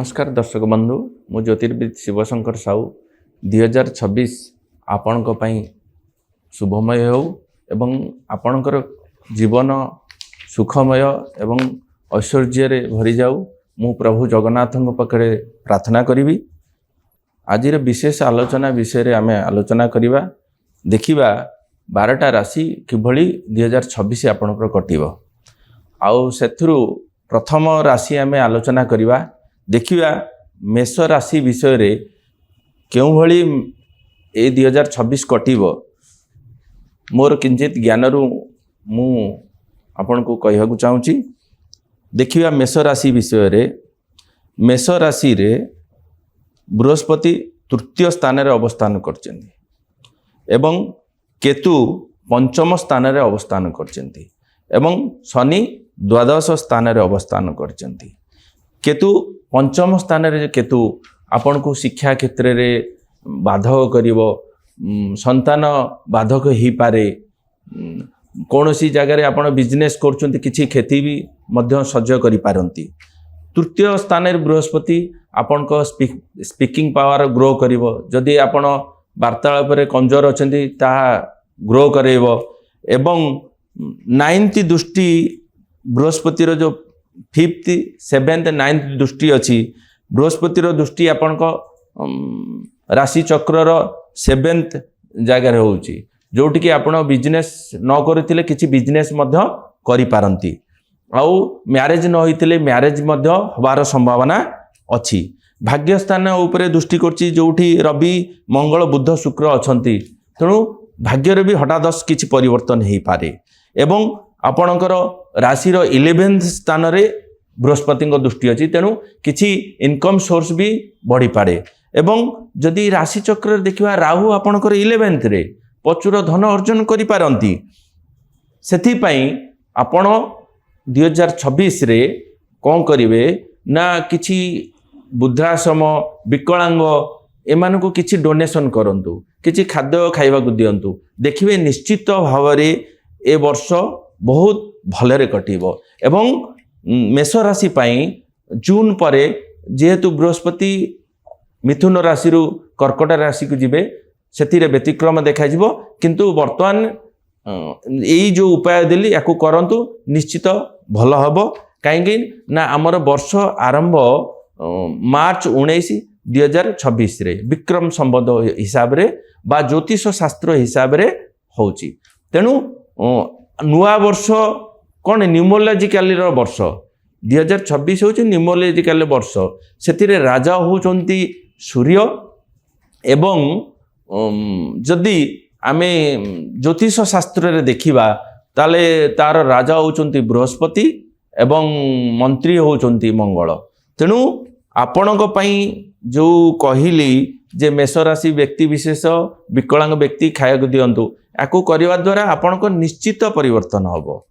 नमस्कार दर्शक बंधु मु ज्योतिर्विद शिवशंकर साहू 2026 आपणक पई शुभमय हो एवं आपणकर जीवन सुखमय एवं ऐश्वर्य रे भरी जाऊ मु प्रभु जगन्नाथ पाखे प्रार्थना करी। आज विशेष आलोचना विषय रे आमे आलोचना करिबा देखिबा 12टा राशि किभली 2026 आपणकर कटिबो। आउ सेथुरु प्रथम राशि आमे आलोचना करिबा देखिबा मेष राशि विषय रे केउ भली ए 2026 कटिबो। मोर किंचित ज्ञान रु मु आपन को कहवा को चाहूची। देखिबा मेष राशि विषय रे मेष राशि रे बृहस्पति तृतीय स्थान रे अवस्थान करचंती एवं केतु पंचम स्थान रे अवस्थान करचंती एवं शनि द्वादश स्थान रे अवस्थान करचंती। केतु पंचम स्थान रे केतु आपन को शिक्षा क्षेत्र रे बाधक करिवो, संतान बाधक ही पारे, कौनसी जगह रे आपन बिजनेस करचंती किछि खेती भी मध्य सह्य करि पारंती। तृतीय स्थान रे बृहस्पति आपन को स्पीकिंग पावर ग्रो करिवो। जदि आपन वार्तालाप रे कमजोर अछंती ताहा ग्रो करेइबो एवं 9th दृष्टि बृहस्पति रो जो 5th 7th 9th दृष्टि अच्छी बृहस्पति रो दृष्टि आपन को राशि चक्र रो 7th जगह होउची जोटी कि आपण बिजनेस न करथिले किछि बिजनेस मध्य करि पारंती। आउ मैरिज न होइथिले मैरिज मध्य होबार संभावना अछि। भाग्य स्थान ऊपर दृष्टि करछि जोठी रवि मंगल बुध शुक्र अछंती तेणु भाग्य रे भी हठादस किछि परिवर्तन हेई पारे एवं आपणकर राशि रो 11th स्थान रे बृहस्पति दृष्टि अच्छी तेणु किछि इनकम सोर्स भी बढ़ी पारे एवं जदि राशि चक्र देखिबा राहु आपणकर 11th रे प्रचुर धन अर्जन करि पारंती। सेथि पई आपण 2026 रे कोन करिवे ना किछि वृद्धाश्रम विकलांग एमान को किछि डोनेशन करंतु, किछि खाद्य खाइबा को दियंतु। देखिबे निश्चित भाव रे ए वर्ष बहुत भलरे कटिबो एवं मेष राशि पई जून परे जेहेतु बृहस्पति मिथुन राशि रु कर्कट राशि को जिबे सेतिरे व्यतिक्रम देखा जिवो किंतु वर्तमान एई जो उपाय देली याकू करंतु निश्चित भल हबो। काहेकि ना हमर वर्ष आरंभ मार्च 19 2026 रे विक्रम संबंध हिसाब रे बा ज्योतिष शास्त्र हिसाब रे होउची। तेणु नुआ वर्ष कौन न्यूमोलॉजिकल वर्ष 2026 होची न्यूमोलॉजिकल वर्ष। सेतिरे राजा होचंती सूर्य एवं जदि आमे ज्योतिष शास्त्र रे देखिबा ताले तार राजा होचंती बृहस्पति एवं मंत्री होचंती मंगल। तेणु आपणक पई जो कहिली जे मेष राशि व्यक्ति विशेष विकलांग व्यक्ति खाया दियंतु याकू करवा द्वारा आपणक निश्चित परिवर्तन हबो।